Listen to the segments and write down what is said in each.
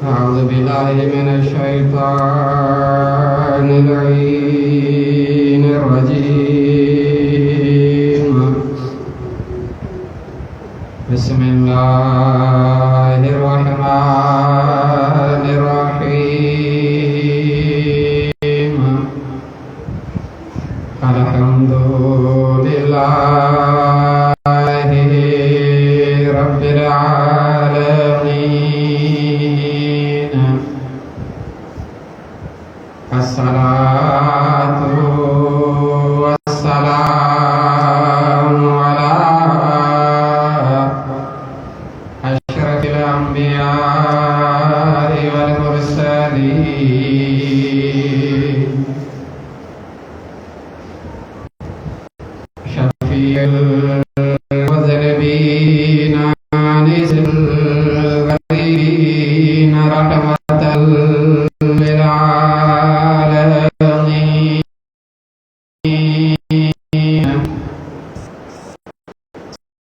أعوذ بالله من الشيطان اللعين الرجيم. بسم الله الرحمن الرحيم. الحمد لله رب العالمين. الصلاة والسلام على أشرف الأنبياء والمرسلين شفيع المذنبين أنيس الغريبين رحمة للعالمين.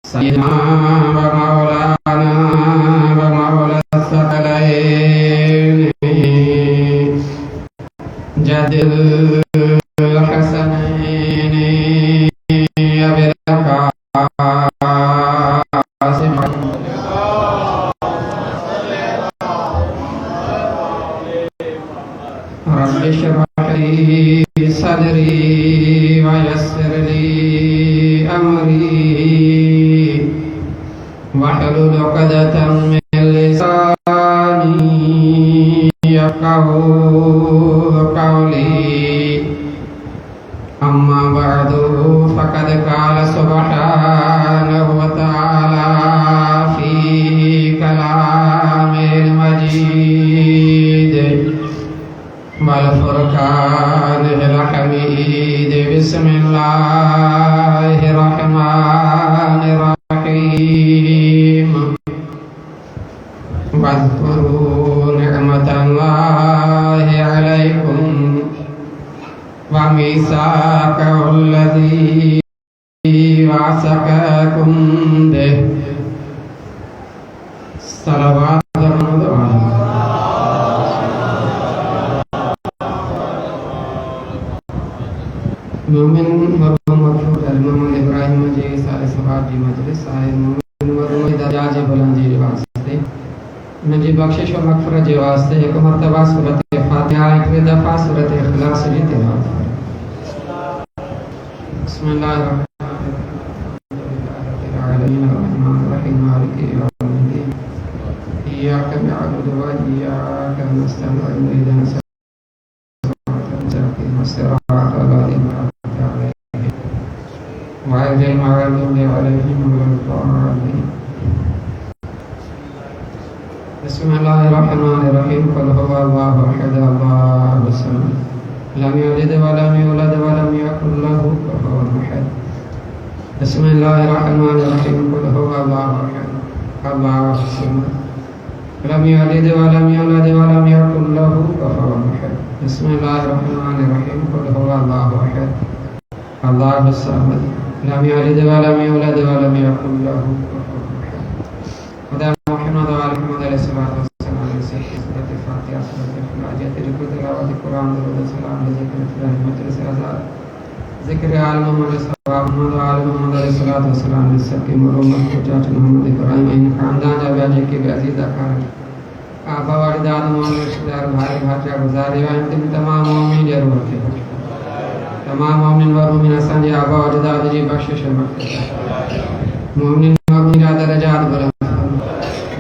سيدنا ومولانا ومولى الثقلين جد الحسنين أبي القاسم رب اشرح لي صدري ويسر لي أمري واحلل عقدة من لساني يفقهوا قولي. أما بعد فقد قال سبحانه وتعالى في كلامه المجيد والفرقان الحميد. بسم الله الرحمن الرحيم. واذكروا نعمة الله عليكم وميثاقه الذي وثقكم به. صلوات मोमिन मरहूम मरफूद मोहम्मद इब्राहिम जी सारे सवाब की मजलिस आए मोमिन मरहूम दर्जात बुलंदी के वास्ते मुझे बख्शिश और मगफरत के वास्ते एक मर्तबा सूरत फातिहा एक दफा सूरत इखलास की तिलावत करें। बिस्मिल्लाहिर्रहमानिर्रहीम अर्रहमानिर्रहीम मालिकि यौमिद्दीन इय्याका नअबुदु व इय्याका नस्तईन इहदिनास सिरातल लज़ीना अन'अमता अलैहिम गैरिल मग़्दूबि अलैहिम वलद्दाल्लीन। बिस्मिल्लाहिर्रहमानिर्रहीम। क़ुल हुवल्लाहु अहद अल्लाहुस समद लम यलिद व लम यूलद व लम यकुल लहु कुफुवन अहद। बिस्मिल्लाहिर्रहमानिर्रहीम। क़ुल हुवल्लाहु अहद अल्लाहुस समद लम यलिद व लम यूलद व लम यकुल लहु कुफुवन अहद। बिस्मिल्लाहिर्रहमानिर्रहीम। क़ुल हुवल्लाहु अहद अल्लाहुस समद लम यलिद व लम यूलद व लम यकुल लहु कुफुवन अहद। खुदा मुहम्मद व आले मुहम्मद अलैहिस्सलातु वस्सलाम से सूरत फातिहा सूरत इखलास तिलावत तिलावत कुरान दरूद सलाम जिक्र रहमत से आजाद जिक्र आल मोहम्मद सल्लल्लाहु अलैहि मोहम्मद अलैहिस्सलातु वस्सलाम सबके मरहूम चाचा मोहम्मद इब्राहिम इन खानदान जावे के अजीज अकार आबा वालिदात मोहम्मद रिश्तेदार भाई भाचा गुजारे व अंतिम तमाम मोमिन जरूर के तमाम मोमिन व मोमिना संजे आबा वालिदात जी बख्शिश मगफिरत मोमिन मोमिना दरजात बुलंद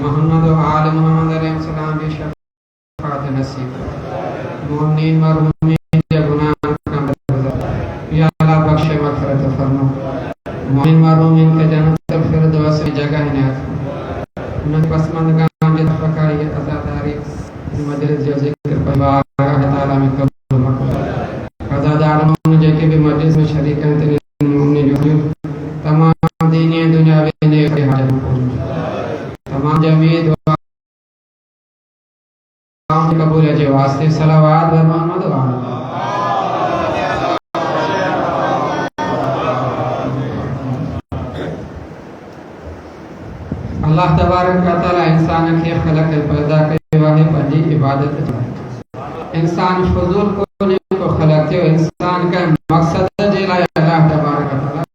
मोहम्मद व आले मोहम्मद अलैहिस्सलाम की शफाअत नसीब मोमिन व मोमिन के गुनाह का या अल्लाह बख्शे मगफिरत फरमा मोमिन व मोमिन के जन्नत फिरदौस की जगह इनायत उन पसमंद काम के फकारी अज़ादारी मजलिस जो जिक्र परिवार अल्लाह ताला में कबूल मकबूल अज़ादारों जो के भी मजलिस में शरीक हैं तेरे मोमिन जो तमाम दीनी दुनियावी नेक हाजत तमाम जमी दुआ कबूल के वास्ते सलावत व मोहम्मद व अल्लाह तबारक व तआला इंसान के खलक पैदा कयो आहे पंहिंजी इबादत लाइ। इंसान फजूल को खलक थियो, इंसान का मकसद जे लाइ अल्लाह तबारक व तआला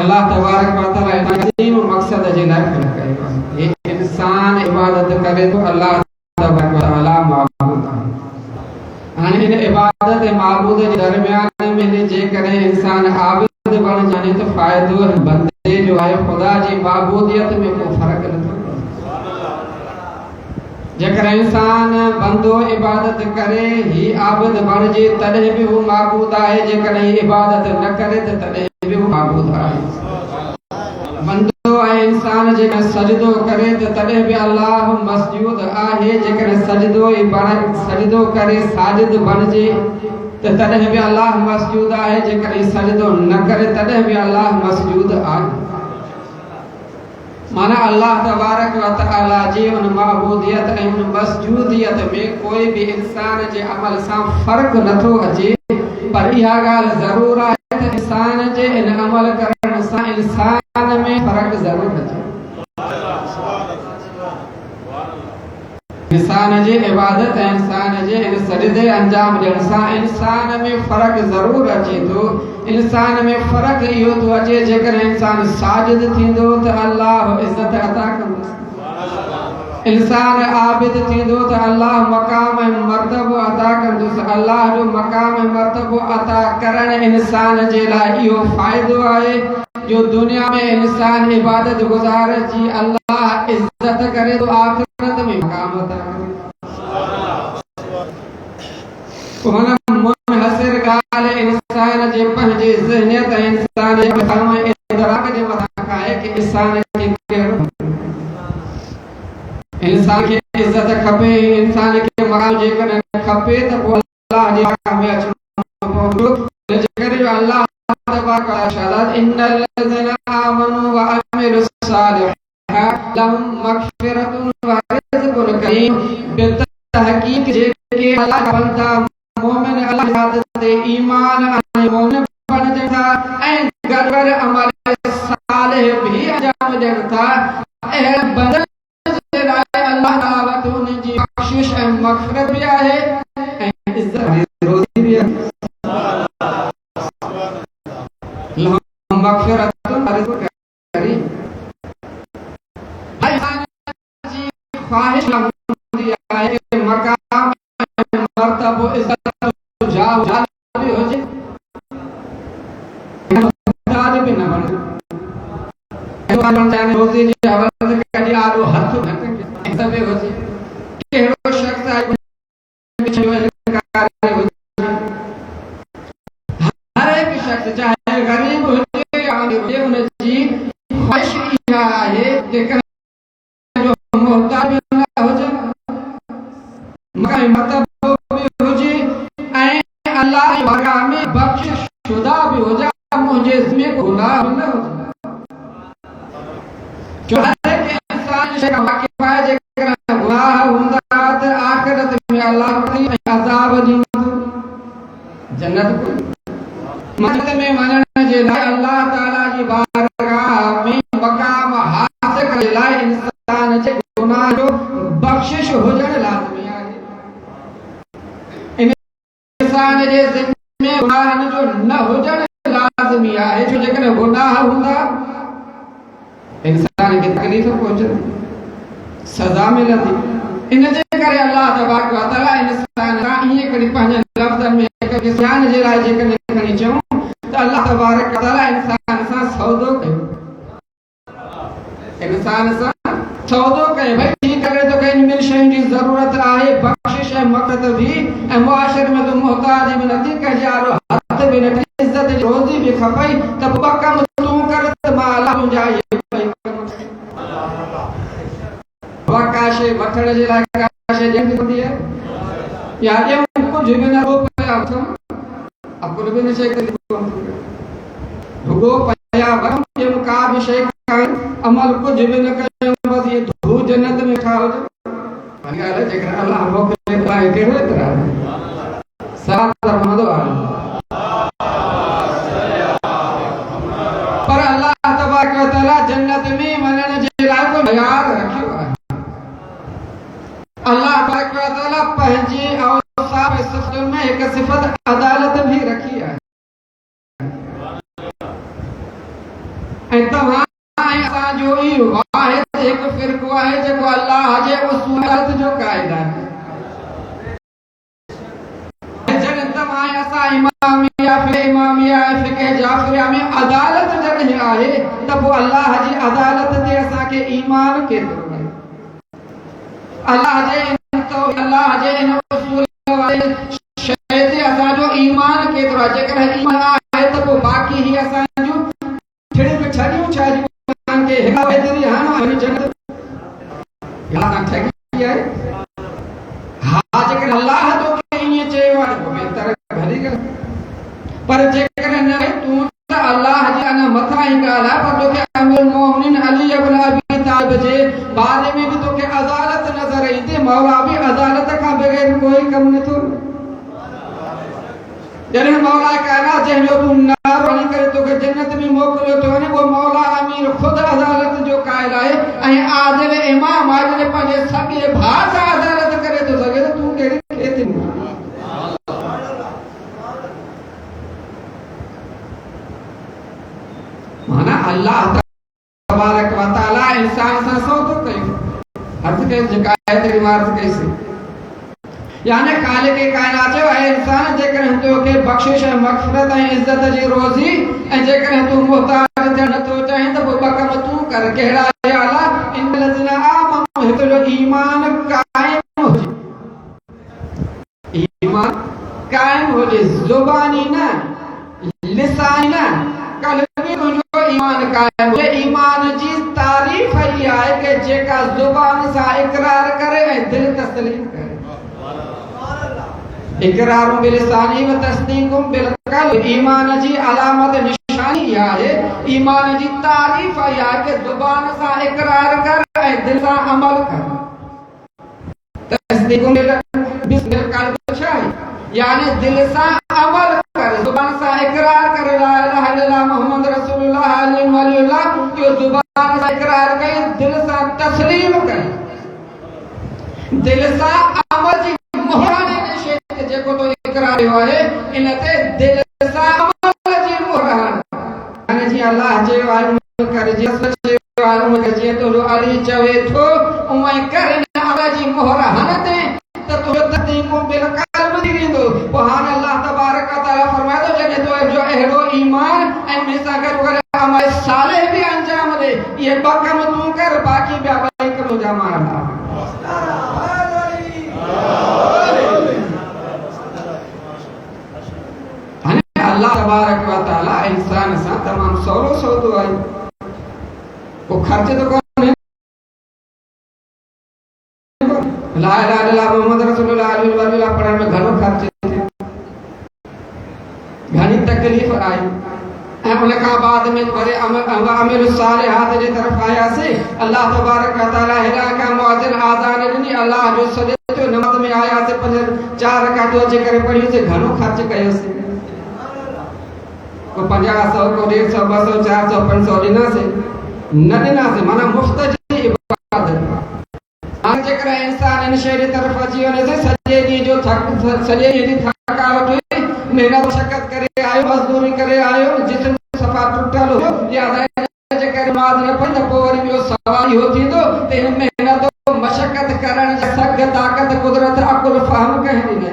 अल्लाह तबारक व तआला अजीम मकसद जे लाइ खलक कयो आहे। इंसान इबादत करे तो अल्लाह तबारक व तआला माबूद आहे। हाणे इन इबादत ऐं माबूद जे दरमियान में जे करे इंसान आबिद बण जाने तो फायदो बंदे जो आहे खुदा जी माबूदियत में को फर्क नथो। जेकर इंसान बंदो इबादत करे ही आबिद बणजे तॾहिं बि हू माबूद आहे, जेकर इबादत न करे त तॾहिं बि हू माबूद आहे। बंदो आहे इंसान जेकर सजदो करे त तॾहिं बि अल्लाह मसजूद आहे, जेकर सजदो करे साजिद बणजे त तॾहिं बि अल्लाह मसजूद आहे, जेकर सजदो न करे तॾहिं बि अल्लाह मसजूद आहे। माना अल्लाह तबारक व तआला जी उन माबूदियत ऐं उन मसजूदियत में कोई भी इंसान जे अमल सां फर्क नथो अचे। पर इहा ॻाल्हि ज़रूर आहे त इंसान जे इन अमल करण सां इंसान में फर्क ज़रूर अचे। इंसान जे इबादत ऐं इंसान जे इन सजदे अंजाम ॾियण सां इंसान में फर्क ज़रूर अचे थो। इंसान में फर्क इहो थो अचे जेकर इंसान साजिद थींदो त अल्लाह इज़त अता कंदुसि, इंसान आबिद थींदो त अल्लाह मक़ाम ऐं मर्तबो अता कंदुसि। अल्लाह जो मक़ाम ऐं मर्तबो अता करण इंसान जे लाइ इहो फ़ाइदो आहे जो दुनिया में इंसान इबादत गुज़ार जी अल्लाह इज़त करे तो आखिरत में मक़ाम अता करे। मुनहसिर ॻाल्हि इंसान जे पंहिंजे ज़हनियत ऐं इंसान जे मक़ाम इदराक जे मथां आहे कि इंसान खे इज़त खपे, इंसान खे मक़ाम जेकॾहिं खपे त पोइ अल्लाह जे मक़ाम में अचणो पवंदो। जेकर अल्लाह तबारक व तआला इन्नल लज़ीना आमनू व अमिलुस सालिहात लहुम मग़फ़िरतुन व रिज़्क़ुन करीम। बेतहक़ीक़ जेके अल्लाह बंदा मोमिन अल्लाह ते ईमान ऐं मोमिन बणजनि था ऐं गॾु अमल सालिह भी अंजाम ॾियनि था, अहिड़े बंदनि जे लाइ अल्लाह ताला वटि उन्हनि जी बख़्शिश ऐं मग़फ़िरत भी आहे ऐं इज़त रोज़ी भी आहे। लहुम मग़फ़िरतुन व रिज़्क़ुन करीम। इंसान जी ख़्वाहिश हूंदी आहे कि मक़ाम मर्तबो इज़्ज़त जाह भी हुजे, मुहताज भी न बने। रोज़ी जी हवाले कॾहिं आॾो हथ न कजे हुजे। कहिड़ो शख़्स आहे हर हिकु शख़्स चाहे ग़रीब हुजे या हुजे उनजी ख़्वाहिश इहा आहे कि जो मुहताज भी न हुजे, मर्तबो भी हुजे ऐं अल्लाह जी बारगाह में बख़्शिश शुदा भी हो जा, मुझे इसमें गुनाह न हो। जो हर एक इंसान से वाकिफ़ है जेकर गुनाह हुंदा त आखिरत में अल्लाह की अज़ाब ॾींदो। जन्नत मदद में वञण जे लाइ अल्लाह ताला जी बारगाह में मक़ाम हासिल करण जे लाइ इंसान जे गुनाह जो बख़्शिश हुजण लाज़मी आहे। इंसान जे ज़िम्मे गुनाहनि जो न हुजण लाज़मी आहे, छो जेकॾहिं गुनाह हूंदा इंसान खे तकलीफ़ पहुचंदी, सज़ा मिलंदी। इन जे करे अल्लाह तबारक व तआला इंसान खां ईअं खणी पंहिंजे लफ़्ज़नि में हिकु ध्यान जे लाइ जेकॾहिं खणी चऊं त अल्लाह तबारक व तआला इंसान सां सौदो कयो, इंसान सां सौदो कयो। भई ठीक करे तो कहीं मिल शयुनि जी ज़रूरत आहे, बख़्शिश ऐं मक़सद भी ऐं मुआशिरे में तो मुहताज भी नथी कजे, आरो हथ भी नथी, इज़त रोज़ी भी खपई त ॿ कम तूं कर त मां अल्लाह तुंहिंजा इहे काशे वठण जे लाइ काशे ॾियणी हूंदी आहे या ॾियूं कुझु बि न हो पिया वठूं, कुझु बि न शइ रुगो पिया वठूं, ॾियूं का बि शइ खायूं, अमल कुझु बि न कयूं, बसि इहे धू जन्नत में खा हुजे। जेकर अल्लाह मोकिले त कहिड़ो एतिरा साथ रहंदो आहे। पर अल्लाह तबारक व तआला जन्नत में मञी वञण जे लाइ को मयार रखियो आहे। अल्लाह तबारक व तआला पंहिंजी औसाफ सिफ़तुनि में हिकु सिफ़त अदालत भी रखी आहे। ऐं तव्हां ऐं असांजो इहो वाहिद हिकु फ़िरक़ो आहे जेको अल्लाह जे उसूल जो क़ाइद आहे। जॾहिं तव्हां ऐं असां इमामिया फ़िक़ह जाफ़रिया में अदालत जॾहिं आहे त पोइ अल्लाह जी अदालत ते असांखे ईमान केतिरो आहे। अल्लाह जे इन उसूल वारे शइ ते असांजो ईमान केतिरो आहे। जेकर ईमान आहे त पोइ बाक़ी ही असांजूं ठिड़ियूं छड़ियूं छा जूं असांखे हिकु हेतिरी हाणे वञी जन्नत असां ठगी आहे। हा जेकर अल्लाह तोखे ईअं चयो आहे त बहितर भली ॻाल्हि, पर जेकर न तूं त अल्लाह जी अञा मथां ई ॻाल्हि आहे। पर तोखे अमीरुल मोमिनीन अली इब्न अबी तालिब जे बारे में भी तोखे अदालत नज़र ईंदी। मौला भी अदालत खां बग़ैर कोई कमु नथो। जॾहिं मौला कायनात जंहिंजो तूं नारो वञी करे तोखे जन्नत में मोकिलियो थो वञे, उहो मौला अमीर ख़ुदि अदालत जो क़ाइल आहे ऐं आदिल इमाम आहे जॾहिं पंहिंजे सॻे भाउ सां अदालत करे थो सघे त तूं कहिड़ी खेती में। माना अल्लाह तबारक व तआला इंसान सां सौदो कयो, अर्ज़ कयो शिकायत इमारत कईसीं। यानी खालिक कायनात जो है इंसान जेकर तोखे बख्शिश ऐं मग़फ़िरत ऐं इज़्ज़त जी रोज़ी ऐं जेकर तूं मुहताज थियण नथो चाहीं त पोइ ॿ कम तूं कर। कहिड़ा आला इन लज़ीना आमनू, हिकु जो ईमान काइम हुजे, ईमान काइम हुजे, ज़ुबानी न लिसानी न कल्बी तुंहिंजो ईमान काइम हुजे। ईमान जी तारीफ़ इहा आहे कि जेका ज़ुबान सां इक़रार करे ऐं दिलि तस्लीम करे। इक़रार बिलिसानी व तस्दीक़ुम बिलक़ल्ब, ईमान जी अलामत निशानी इहा आहे, ईमान जी तारीफ़ इहा आहे कि ज़ुबान सां इक़रार कर ऐं दिलि सां अमल कर। तस्दीक़ुम बिलक़ल्ब छा आहे? यानी दिलि सां अमल कर, ज़ुबान सां इक़रार कर ला इलाहा इल्लल्लाह मुहम्मद रसूलुल्लाह अल्लाह, इहो ज़ुबान सां इक़रार कई, दिलि सां तस्लीम कई, दिलि सां अमल जी मोहर जेको तो इक़रार कयो आहे इन ते दिलि सां अमल जी मोहर। यानी जीअं अल्लाह चयो आहे कर, जीअं चयो आहे उहो जीअं तुंहिंजो अली चवे थो उहो कर, अमल जी मोहर हन ते त तुंहिंजो तस्दीक़ बिलक़ल्ब थी वेंदो। पोइ हाणे अल्लाह तबारक व तआला फरमाए थो जॾहिं तुंहिंजो अहिड़ो ईमान ऐं उन सां गॾु अमल सालिह बि अंजाम ॾे, इहे ॿ कम तूं कर, बाक़ी ॿिया ॿई कम जा मां अल्लाह तबारक व तआला इंसान सां तमामु सवलो सौदो आहे। को ख़र्च तो कोन्हे, ला इलाहा इल्लल्लाह मुहम्मद रसूलुल्लाह अल्लाह पढ़ण में घणो ख़र्च थियो, घणी तकलीफ़ आई ऐं उन खां बाद में वरी अमल सालिहात जे तरफ़ आयासीं। अल्लाह तबारक व तआला हेॾा का मुअज़्ज़िन आज़ान ॾिनी, अल्लाह जो सॼे थियो, नमाज़ में आयासीं, 4 रकातूं अची करे पढ़ियूंसीं, घणो ख़र्च कयोसीं। को 50, 100, को 150, 200, 400, 500 ॾिनासीं, न ॾिनासीं, माना मुफ़्त जी इबादत। हाणे जेकर इंसान इन शइ जी तरफ़ अची वञे, सॼे ॾींहं जो सॼे ॾींहं जी थकावट हुई, महिनत मशक़त करे आयो, मज़दूरी करे आयो, जिस्म सफ़ा टुटल हो, या जेकर नमाज़ न पढ़ी त पोइ वरी ॿियो सवाल इहो थींदो त हिन महिनत मशक़त करण जी सघ, ताक़त, कुदरत, अक़ुल, फ़हम कंहिं ॾिनई?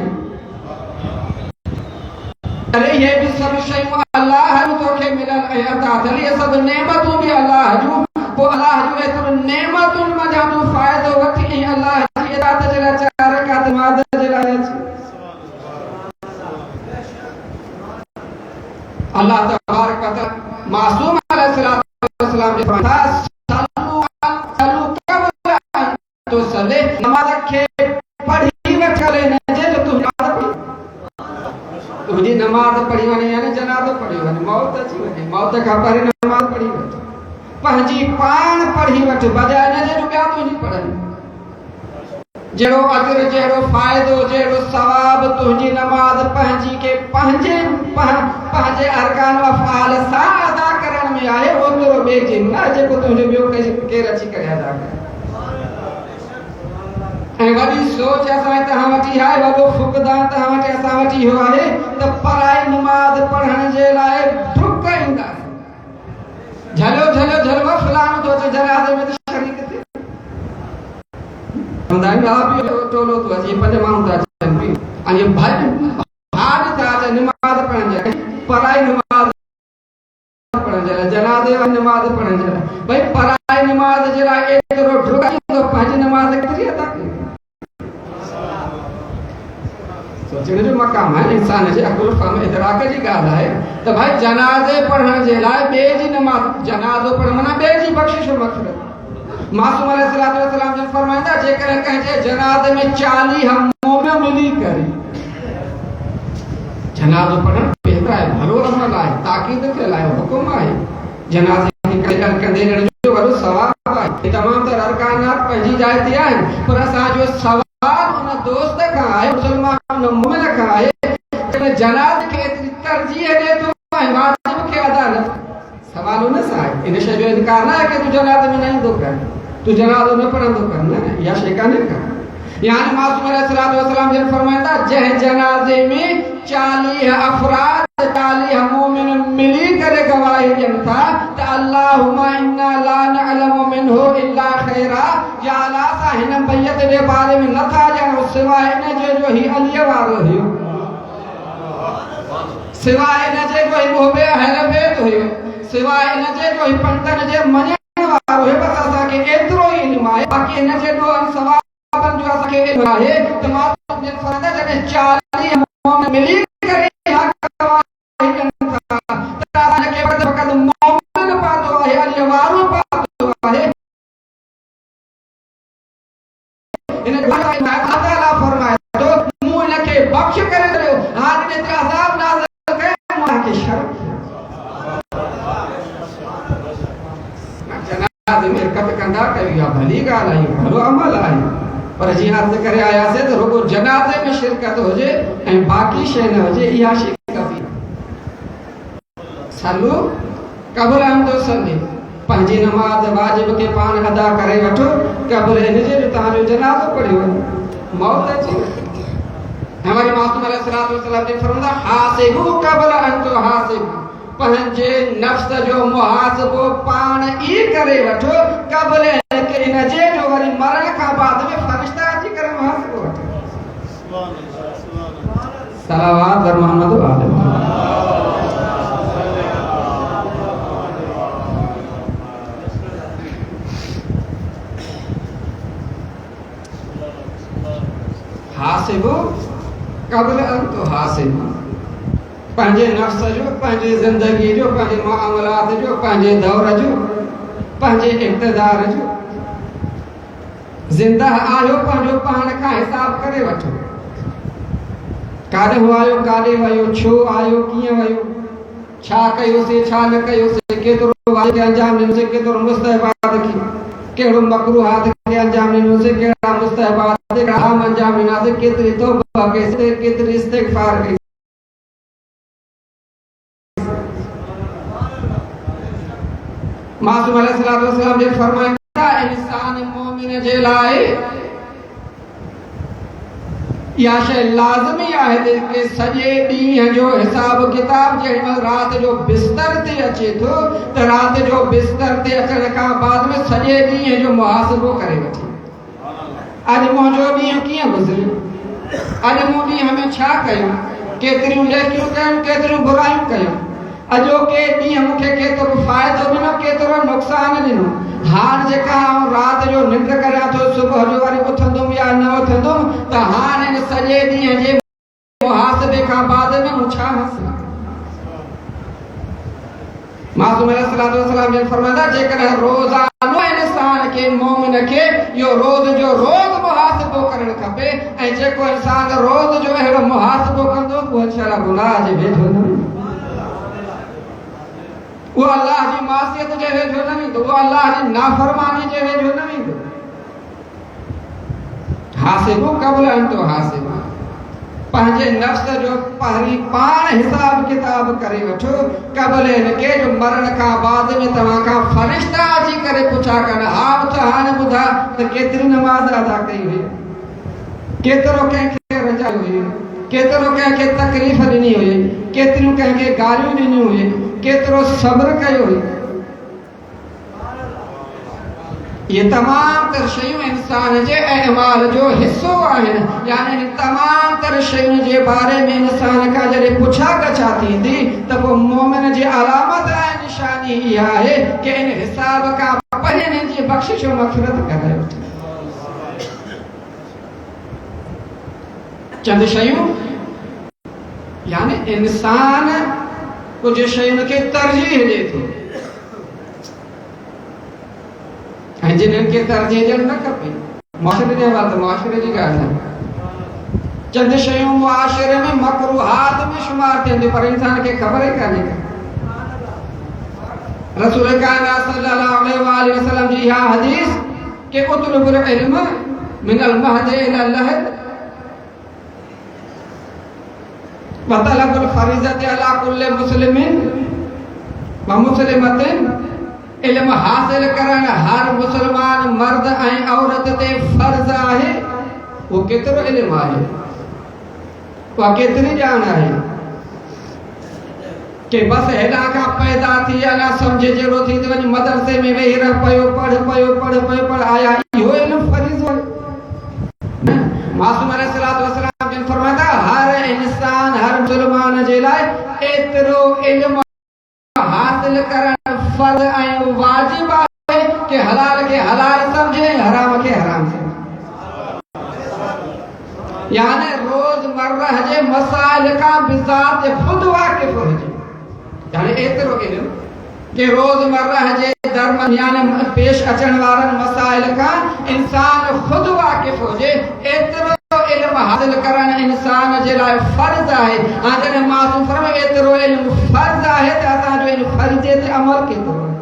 अरे ये भी सब शयूं अल्लाह जो तोखे मिलल ऐं अता थियल, इहे सभु नेमतूं बि अल्लाह जूं। पोइ अल्लाह जूं एतिरो नेमतुनि मां जा तूं फ़ाइदो वठी ऐं अल्लाह जी इताअत जे लाइ 4 रकात नमाज़ जे लाइ अची। अल्लाह तबारक व तआला मासूम अलैहिस्सलातु वस्सलाम जे फरमाया सल्लू क़ब्ल तो सले, नमाज़ खे पढ़ी वठले न जे तो तूं तुंहिंजी नमाज़ पढ़ी वञे, यानी जनाज़ो पढ़ी वञे, मौत अची वञे, मौत खां पहिरीं नमाज़ पढ़ी वठ, पंहिंजी पाण पढ़ी वठ, बजाए न जे ॿिया तुंहिंजी पढ़नि। जहिड़ो अजर, जहिड़ो फ़ाइदो, जहिड़ो सवाब तुंहिंजी नमाज़ पंहिंजी के पंहिंजे अरकान अफ़आल सां अदा करण में आहे वो तो बेजी ना जेको तुझे बियो के रची करे अदा करे ऐं वॾी सोच असां तव्हां वटि आहे वॾो फुक़दान तव्हां वटि असां वटि इहो आहे त पराई नमाज़ पढ़ण जे लाइ डुक ईंदा झलो झलो झलो फलाणो थो अचे जनाज़े में त शरीक थिए हमदाई आप टोलो तो अचे पंज माण्हू था अचनि ऐं भाॼ था अचनि नमाज़ पढ़ण जे पराई नमाज़ पढ़ण जे लाइ जनाज़े वारी नमाज़ पढ़ण जे लाइ भई पराई नमाज़ जे लाइ एतिरो डुक ईंदो पंहिंजी नमाज़ केतिरी अदा कई सोचने जो मकाम है इंसान जे अकुल फहम इदराक जी ॻाल्हि आहे त भाई जनाज़े पढ़ण जे लाइ ॿिए जी नमाज़ जनाज़ो पढ़ण माना ॿिए जी बख़्शिश मग़फ़िरत मासूम अलैहिस्सलातु वस्सलाम जन फरमाईंदा जेकर कंहिंजे जनाज़े में 40 मोमिन मिली करे जनाज़ो पढ़ण बेहतर आहे भलो अमल आहे ताक़ीद थियल आहे हुकुम आहे जनाज़े खे कदर कंदे जो वॾो सवाब आहे तमाम तर अरकानात पंहिंजी जाइ ते आहिनि पर असांजो सवाल उन दोस्त खां आहे मुसलमान मोमिन खां आहे जंहिं जनाज़ खे एतिरी तरजीह ॾे थो ऐं वाजिब खे अदा न सवाल उन सां आहे इन शइ जो इनकार न आहे कि तूं जनाज़े में न ईंदो कर तूं जनाज़ो न पढ़ंदो कर न इहा शइ कान्हे का यानी मासूम अलैहिस्सलातु वस्सलाम जन फरमाईंदा जंहिं जनाज़े में 40 अफराद 40 मोमिन मिली करे गवाही ॾियनि था त अल्लाहुम्मा इन्ना ला नअलमु मिन्हु इल्ला खैरा या अल्लाह असां हिन मैयत जे बारे में नथा ॼाणूं सवाइ इन जे जो ही अलीअ वारो हुयो सवाइ इन जे जो ही मुहबे अहल बैत हुयो सवाइ इन जे जो ही पंडितनि जे मञण वारो हुयो बस असांखे एतिरो ई इल्मु आहे बाक़ी इन जे जो सवाइ जो असांखे इल्मु आहे त मासूम जन फरमाईंदा जॾहिं 40 मोमिन मिली करे गवाही ॾियनि था त असांखे फ़क़त मोमिन पातो आहे अलीअ वारो पातो आहे इन अल्लाह ताला फरमाए थो मूं इनखे बख़्श करे छॾियो हाणे इन ते अज़ाब नाज़िल कयो मूं खे शर्म जनाज़े में शिरकत कंदा कयो इहा भली ॻाल्हि आहे भलो अमल आहे पर जीअं अर्ज़ करे आयासीं त रुगो जनाज़े में शिरकत हुजे ऐं बाक़ी शइ न हुजे इहा शइ कबी सलू क़ब्ल अन तो सली पंहिंजी नमाज़ वाजिब खे पाण अदा करे वठो क़ब्ल इन जे जो तव्हांजो जनाज़ो पढ़ियो मौत अची ऐं वरी मासूम अलैहिस्सलातु वस्सलाम ने फरमाया हासिबु क़ब्ल अन तो हासिबु पंहिंजे नफ्स जो मुहासिबो पाण ई करे वठो क़ब्ल इन जे जो वरी मरण खां बाद में फरिश्ता अची करे मुहासिबो वठो सलावत बर मोहम्मद वाले हासिबो क़ब्ल अन तो हासिबो पंहिंजे नफ्स जो पंहिंजे ज़िंदगी जो पंहिंजे मामलात जो पंहिंजे दौर जो पंहिंजे इक़्तिदार जो ज़िंदा आयो पंहिंजो पाण खां हिसाब करे वठो काॾे आयो काॾे वियो छो आयो कीअं वियो छा कयोसीं छा न कयोसीं केतिरो वाजिब अंजाम ॾिनोसीं केतिरो मुस्तहबात खे कहिड़ो मकरूहात खे अंजाम ॾिनोसीं कहिड़ा मुस्तहबात कहिड़ा हराम अंजाम ॾिनासीं केतिरी तौबा कईसीं केतिरी इस्तिग़फ़ार कई मासूम अलैहिस्सलातु वस्सलाम ने फरमाया इंसान मोमिन जे लाइ या शइ लाज़मी आहे कि सॼे ॾींहं जो हिसाब किताब जेॾी महिल राति जो बिस्तर ते अचे थो त राति जो बिस्तर ते अचण खां बाद में सॼे ॾींहं जो मुहासिबो करे वठे अॼु मुंहिंजो ॾींहुं कीअं गुज़रियो अॼु मूं ॾींहं में छा कयो केतिरियूं नेकियूं कयूं केतिरियूं बुरायूं कयूं अॼोके ॾींहुं मूंखे केतिरो फ़ाइदो ॾिनो केतिरो नुक़सान ॾिनो हाणे जेका राति जो निंड करियां थो सुबुह जो वरी उथंदुमि या न उथंदुमि त हाणे हिन सॼे ॾींहं जे मुहासिबे खां बाद में मूं छा हासिल मासूम अलैहिस्सलातु वस्सलाम ने फरमाया जेकॾहिं रोज़ानो इंसान खे मोमिन खे इहो रोज़ जो रोज़ मुहासिबो करणु खपे ऐं जेको इंसान रोज़ जो अहिड़ो मुहासिबो कंदो उहो छा गुनाह जे वेझो न वो अल्लाह जी मासियत जे वेझो न वेंदो वो अल्लाह जी नाफरमानी जे वेझो न वेंदो हासिबो क़ब्ल अन तो हासिबो पंहिंजे नफ्स जो पहिरीं पाण हिसाब किताब करे वठो क़बल इनके जो मरण खां बाद में तव्हां खां फरिश्ता अची करे पुछा कनि हा त हाणे ॿुधा त केतिरी नमाज़ अदा कई हुई, केतिरो कंहिंखे रजायो हुई, केतिरो कंहिंखे तकलीफ़ ॾिनी हुई, केतिरियूं कंहिंखे गालियूं ॾिनियूं हुई, केतिरो सब्र कयो हुई। ये तमाम तर शयूं इंसान जे अहमाल जो हिस्सो आहिनि। यानी तमाम तर शयूं जे बारे में इंसान खां जॾहिं पुछा गछा थींदी त पोइ मोमिन जी अलामत ऐं निशानी इहा आहे कि इन हिसाब खां परे हिन जी बख़्शिश ऐं मग़फ़िरत करे। चंद शयूं यानी इंसान कुछ शयुनि खे तरजीह ॾिए थो ऐं जिन्हनि खे तरजीह ॾियणु न खपे। मुआशरे जे हवाले त मुआशरे जी ॻाल्हि आहे। चंद शयूं मुआशरे में मकरूहात में शुमार थियनि थियूं पर इंसान खे ख़बर ई कान्हे। रसूल कायनात सल्लल्लाहु अलैहि वसल्लम जी इहा हदीस कि उतलुबुल इल्म मिनल महद इलल लहद व तलबुल फरीज़ति अला कुल्लि मुस्लिमिन व मुस्लिमतिन। इल्म हासिल करणु हर मुसलमान मर्द ऐं औरत ते फर्ज़ आहे। वो केतिरो इल्म आहे, उहा केतिरी ॼाण आहे कि बस हेॾा खां पैदा थी अञा सम्झ जहिड़ो थी थी वञे मदरसे में वेही रह पियो पढ़ आया इहो इल्म फरीज़ो आहे। मासूम अलैहिस्सलातु वस्सलाम जिन फरमाया हर इंसान हर मुसलमान जे लाइ एतिरो इल्म हासिल करणु फर्ज़ ऐं वाजिब आहे कि हलाल खे हलाल समझे, हराम खे हराम समझे। यानी रोजमर्रा जे मसाइल खां बिज़ात खुद वाकिफ हुजे। यानी एतिरो इल्म कि रोजमर्रा जे दरमियान पेश अचण वारनि मसाइल खां इंसान खुद वाकिफ हुजे। एतिरो इल्म हासिल करणु इंसान जे लाइ फर्ज़ आहे। हां जॾहिं मासूम फरमाए एतिरो इल्म फर्ज़ आहे त असांजो इन फर्ज़े ते अमल केतिरो आहे।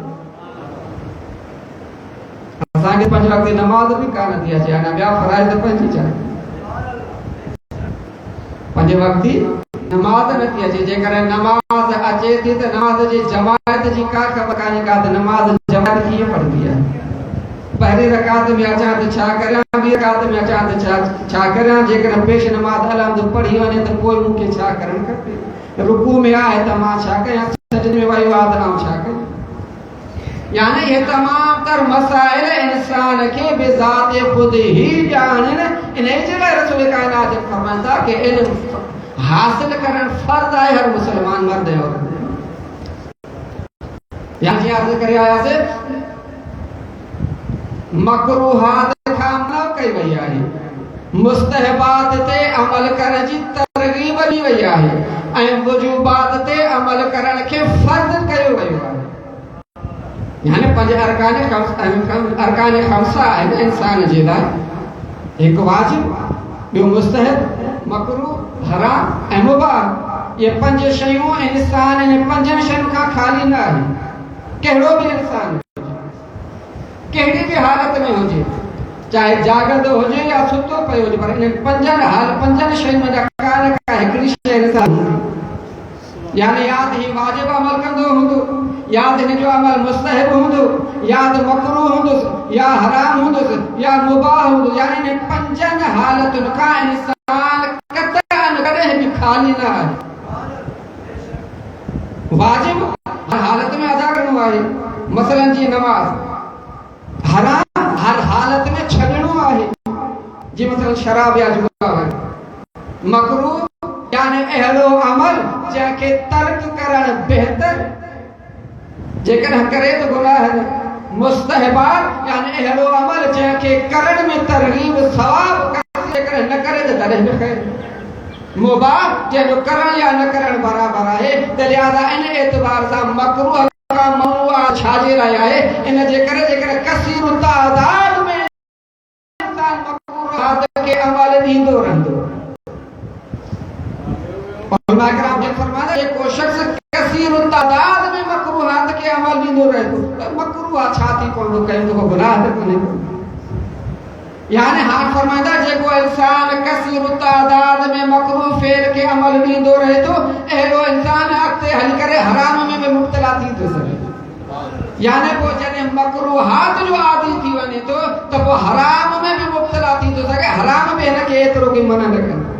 असांखे 5 वक़्त नमाज़ बि कान थी अचे, हाणे ॿिया फ़राइज़ पंहिंजी चाहे 5 वक़्त नमाज़ नथी अचे। जेकॾहिं नमाज़ अचे थी त नमाज़ जी जमायत जी का ख़बर कान्हे का त नमाज़ जमायत कीअं पढ़बी आहे। पहिरीं रकात में अचां त छा करियां, ॿी रकात में अचां त छा करियां। जेकॾहिं पेश नमाज़ अलहम्द पढ़ी वञे त पोइ मूंखे छा करणु खपे। रुकू में आहे त मां छा कयां, सजदे में वियो आहे त आउं छा कयां। यानी ये तमाम तर मसाइल इंसान के बिज़ात खुद ही ॼाणनि। इन जे लाइ रसूल कायनात फरमाईंदा कि इल्म हासिल करणु फर्ज़ आहे हर मुसलमान मर्द ऐं औरत। या जी अर्ज़ करे आयासीं मकरूहात खां मना कई वई आहे, मुस्तहबात ते अमल करण जी तरगीब ॾी वई आहे ऐं वजूबात ते अमल करण खे फर्ज़ कयो वियो आहे। यानी 5 अरकान खमसा आहिनि इंसान जे लाइ। हिकु वाजिब, ॿियो मुस्तहब, मकरूह, हराम ऐं मुबाह। ये 5 शयूं इंसान इन 5 शयुनि खां ख़ाली न आहे। कहिड़ो बि इंसान कहिड़ी बि हालत में हुजे, चाहे जागंदो हुजे या सुतो पियो हुजे, पर इन 5 शयुनि जा का हिकिड़ी शइ इंसान यानी या त ही वाजिब अमल कंदो हूंदो, या त हिन जो अमल मुस्तहब हूंदो, या त मकरूह हूंदुसि, या हराम हूंदुसि, या मुबाह हूंदो। यानी इन 5 हालतुनि खां इंसान कतई कॾहिं बि ख़ाली न आहे। वाजिब हर हालत में अदा करणो आहे, मसलन जी नमाज। हराम हर हालत में छॾणो आहे, जी मसलन शराब या जुआ आहे। मकरूह यानी अहिड़ो अमल जंहिंखे तर्क करणु बहितर, जेकॾहिं करे त गुनाह न। मुस्तहबात यानी अहिड़ो अमल जंहिंखे करण में तरगीब सवाब, जेकॾहिं न करे त तॾहिं बि ख़ैर। मुबाह जंहिंजो करण या न करण बराबर आहे। त लिहाज़ा इन एतबार सां मकरूह खां ममनूअ छाजे लाइ आहे। इन जे करे जेकॾहिं कसीर तादाद में इंसान मकरूहात खे अमल ॾींदो रहंदो, उलमा किराम जन फरमाया ये को शख्स कसीर तादाद में मकरूहात के अमल ॾींदो रहे तो मकरूह छा थी पवंदो, कयूं त को गुनाह त कोन्हे। यानी हाथ फरमाइंदा जेको इंसान कसीर तादाद में मकरूह फेल के अमल भी दो रहे तो एलो इंसान अक्ते हल करे हराम में भी मुब्तला थी तो सके यानी वो जने मकरूहात जो आदि थी वने तो तब वो हराम में भी मुब्तला थी तो सके हराम में न के एतरो की मना न करे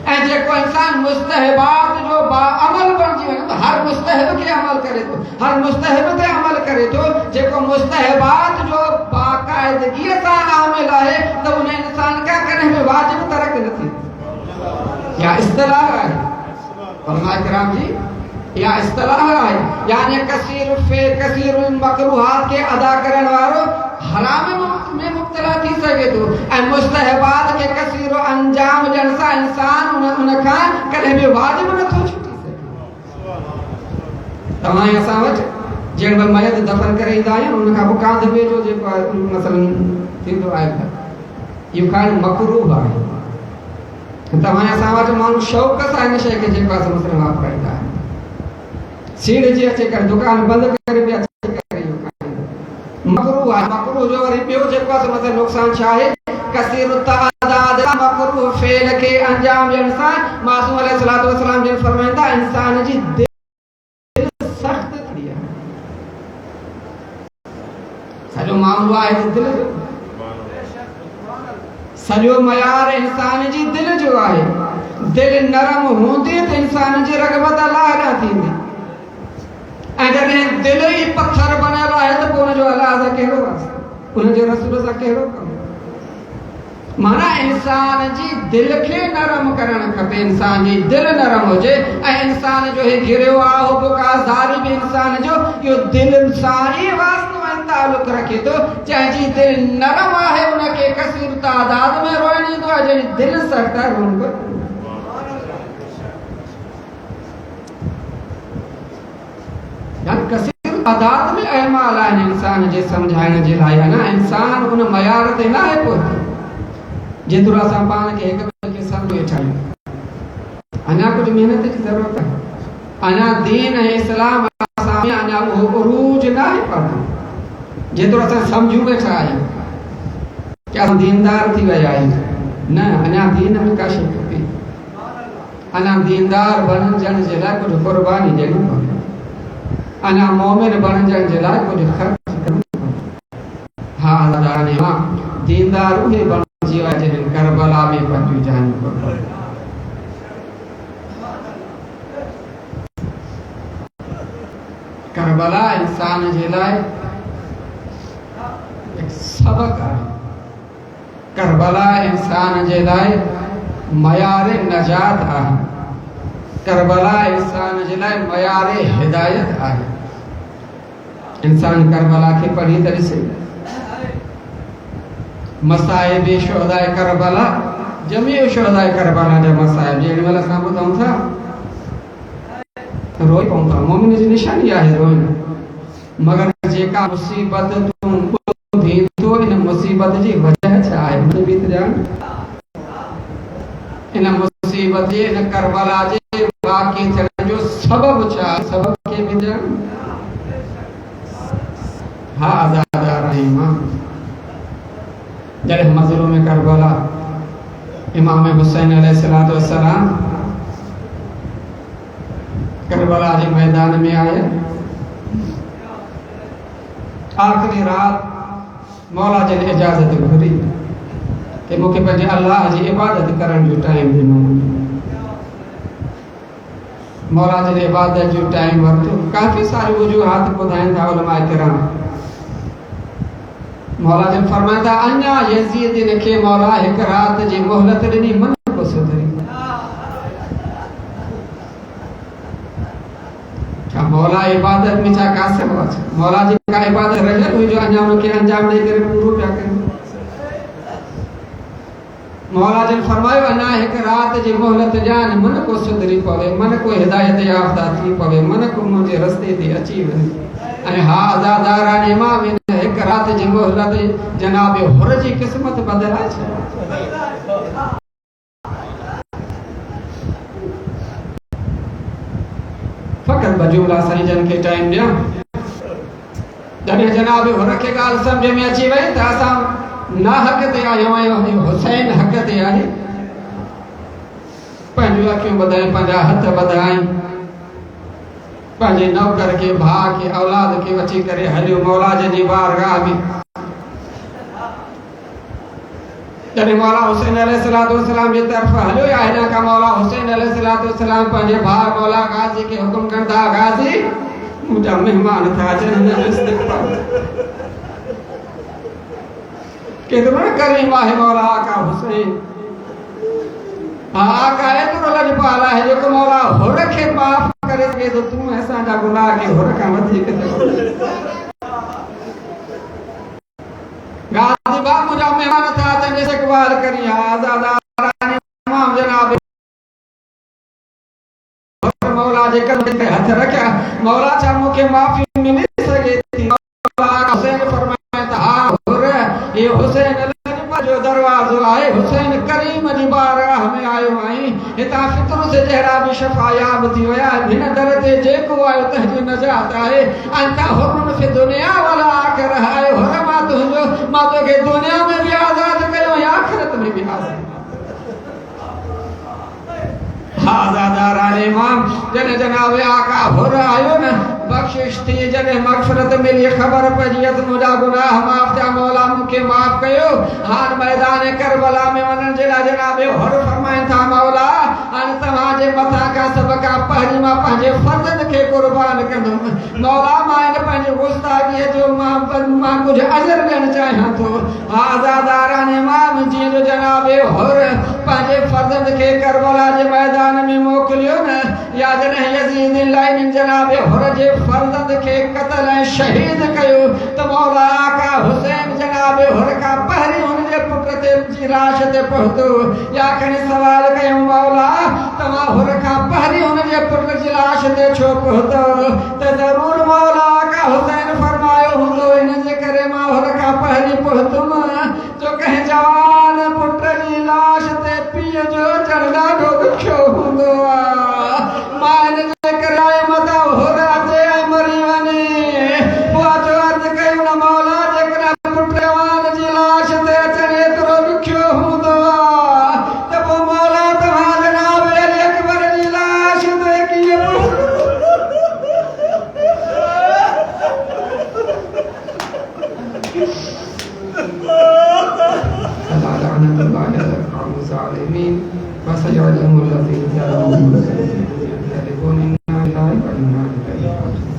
ऐ जेको इंसान मुस्तहबात जो बा अमल बन जी तो हर मुस्तहब के अमल करे तो हर मुस्तहब ते अमल करे तो जेको मुस्तहबात जो बाकायदगी सां आमिल है तो उन इंसान का करे में वाजिब तरक नहीं या इस्तिलाह है फरमाए कराम जी या इस्तिलाह है यानी कसीर मकरूहात के अदा करने वालों हराम में मुब्तला थी सके तो ऐ मुस्तहबात के कसीर अंजाम जैसा इंसान उनका कदे भी वाजिब न थो छुटी सके तमाम असां वटि जेण में मयत दफन करे ईंदा आहियूं उनखां पोइ कांध वेझो जेको मसलन थींदो आहे इहो खाइण मकरूह आहे तमाम असां वटि माण्हू शौक़ सां हिन शइ खे जेको आहे मसलन वापराईंदा आहिनि सीढ़ जी अचे करे दुकान बंदि करे बि अचे करे मकरूह आहे मकरूह जो वरी ॿियो जेको आहे मसलन नुक़सान छा आहे कसीर तादाद मकरूह फेल के अंजाम ॾियण सां मासूम अलैहिस्सलातु वस्सलाम जिन फरमाईंदा इंसान जी दिल सख्त थी आहे सॼो मामलो आहे दिल जो सॼो मयार इंसान जी दिल जो आहे दिल नरम हूंदी त इंसान जी रग़बत अलाह ॾांहुं थींदी अगर दिल ही पत्थर बनल है तो उन जो अल्लाह से कहिड़ो वास्तो उन जो रसूल से कहिड़ो कम माना इंसान जी दिल के नरम करण खपे इंसान जी दिल नरम हो जे इंसान जो है गिरयो आ हो बुकाज़ारी भी इंसान जो यो दिल सारी वास्तव में ताल्लुक रखे तो चाहे जी दिल नरम है उनके कसीर तादाद में रोनी तो जे दिल सख्त है उनको कसीर तादाद में अहमाल आहिनि इंसान जे समझाइण जे लाइ ना इंसान उन मयार ते न आहे पहुतो जेतिरो असां पाण खे हिक ॿिए खे सम्झ वेठा आहियूं अञा कुझु महिनत जी ज़रूरत आहे अञा दीन ऐं इस्लाम असां में अञा उहो उरूज न आहे पढ़ण जेतिरो असां सम्झूं वेठा आहियूं कि असां दीनदार थी विया आहियूं न अञा दीन में का शइ खपे अञा दीनदार बणजण जे लाइ कुझु क़ुर्बानी ॾियणी पवंदी अना मोमिन बणजण जे लाइ कुझु ख़र्च करणो हा अल्लाह ने दीनदार उहे बणजी विया जिन्हनि करबला में पंहिंजूं जानियूं कुर्बान करबला इंसान जे लाइ एक सबक आहे करबला इंसान जे लाइ मयार नजात आहे करबला इंसान जे लाइ मयार हिदायत आहे इंसान करबला के पढ़ी तरह से मसाइब शुहदाए करबला जमी शुहदाए करबला जा मसाइब जेॾी महिल असां ॿुधूं था रोई पऊं था मोमिन जी निशानी आहे रोइण मगर जेका मुसीबत तूं ॿुधी थो इन मुसीबत जी वजह छा आहे हुन बि त ॼाण इन मुसीबत जे इन करबला जे वाक़ई थियण जो सबब छा आहे सबब के बि ॼाण हा आज़ाद रहीम जॾहिं मज़लूम करबला इमाम हुसैन अलैहिस्सलातु वस्सलाम करबला जे मैदान में आए आखिरी रात मौला जन इजाज़त घुरी कि मूंखे पंहिंजे अल्लाह जी इबादत करण जो टाइम ॾिनो मौला जन इबादत जो टाइम वरितो काफ़ी सारी वजूहात ॿुधाइनि था उलमा किराम मौला जन फरमाइंदा अञा यज़ीद के मौला हिक रात जी मोहलत ॾिनी मन को सुधरी क्या मौला इबादत में छा कासिर हुआ मौला जी का इबादत रहियल हुई जो अञा उनखे अंजाम ॾेई करे पूरो पिया कनि मौला जन फरमायो अञा हिक रात जी मोहलत ॾियानि मन को सुधरी पवे मन को हिदायत याफ़्ता थी पवे मन को मुंहिंजे रस्ते ते अची वञे ऐं हा आज़ादारान इमाम हिक रात जी मोहलत जनाब हुर जी क़िस्मत बदलाए छॾी फ़क़त बजुमला साईं जन खे टाइम ॾियां जॾहिं जनाब हुन खे ॻाल्हि सम्झ में अची वई त असां ना हक़ ते आहियूं ऐं हुसैन हक़ ते आहे। पंहिंजूं अखियूं ॿधायूं, पंहिंजा हथ ॿधायूं, पंहिंजे नौकर खे, भाउ खे, औलाद खे अची करे हलियो मौला जी बारगाह में। जॾहिं मौला हुसैन अलैहिस्सलाम जी तरफ़ हलियो या हिन खां मौला हुसैन अलैहिस्सलाम पंहिंजे भाउ मौला गाज़ी खे हुकुम कनि था, गाज़ी मुंहिंजा महिमान था अचनि, हिन जो इस्तक़बाल केतिरो न करीम आहे मौला आका हुसैन। हा आका एतिरो लॼपाल आहे जेको मौला हुर खे माफ़ करे सघे थो, तूं असांजा गुनाह खे हुर खां वधीक गाज़ी बाबू मुंहिंजा महिमान था अचनि, इस्तक़बाल करी आज़ादारानी तमाम जनाब मौला जे कदम ते हथ रखिया। मौला छा मूंखे माफ़ी मिली सघे थी? हुसैन फरमाए त हा हुर, ये हुसैन जो दरवाज़ो आहे, हुसैन करीम जी बारगाह में आयो आहीं। हितां फितरो से जहिड़ा बि शफ़ायाब थी विया, हिन दर ते जेको आयो तंहिंजी नजात आहे। अंत हुरुन फी दुनिया वाला आख़िरह आहे, हुर मां तुंहिंजो, मां तोखे दुनिया में बि आज़ाद कयो ऐं आख़िरत में बि आज़ाद। आज़ादारान इमाम जॾहिं जनाब आका हुर आयो न, बख़्शिश थी, जॾहिं मग़फ़िरत मिली, ख़बर पइजी त मुंहिंजा गुनाह माफ़ थिया, मौला मूंखे माफ़ कयो। हाणे मैदान करबला में वञण जे लाइ जनाब हुर फरमाइनि था, मौला हाणे तव्हांजे मथां खां सभ खां पहिरीं मां पंहिंजे फ़र्ज़नि खे क़ुर्बान कंदुमि। मौला मां हिन पंहिंजी गुस्ताखीअ जो मां कुझु अजर ॾियणु चाहियां थो। आज़ादारान इमाम जीअं जो जनाब हुर पंहिंजे फ़र्ज़नि खे करबला जे मैदान में मोकिलियो न, या जॾहिं यज़ीद लाइन जनाब हुर जे फ़र्ज़नि खे क़त्ल ऐं शहीद कयो त मौला आका हुसैन जनाब हुर खां पहिरीं हुन जे पुट ते जी लाश ते पहुतो। या खणी सवाल कयूं, मौला तव्हां हुर खां पहिरीं हुन जे पुट जी लाश ते छो पहुतो? त ज़रूर मौला आका हुसैन फरमायो हूंदो, इन जे करे मां हुर खां पहिरीं पहुतुमि जो कंहिं जवान पुट जी लाश ते पीउ जो चढ़णु ॾाढो ॾुखियो हूंदो आहे। मां इन जे करे मथां हुर अचे ऐं मरी वञे। पोइ जो अर्ज़ु कयूं न, मौला जेकॾहिं पुट जवान जी लाश ते अचणु एतिरो ॾुखियो हूंदो आहे त पोइ मौला तव्हां जनाब अली अकबर जी लाश ते कीअं وسيعلم الذين ظلموا يغلبون إنا لله وإنا إليه راجعون.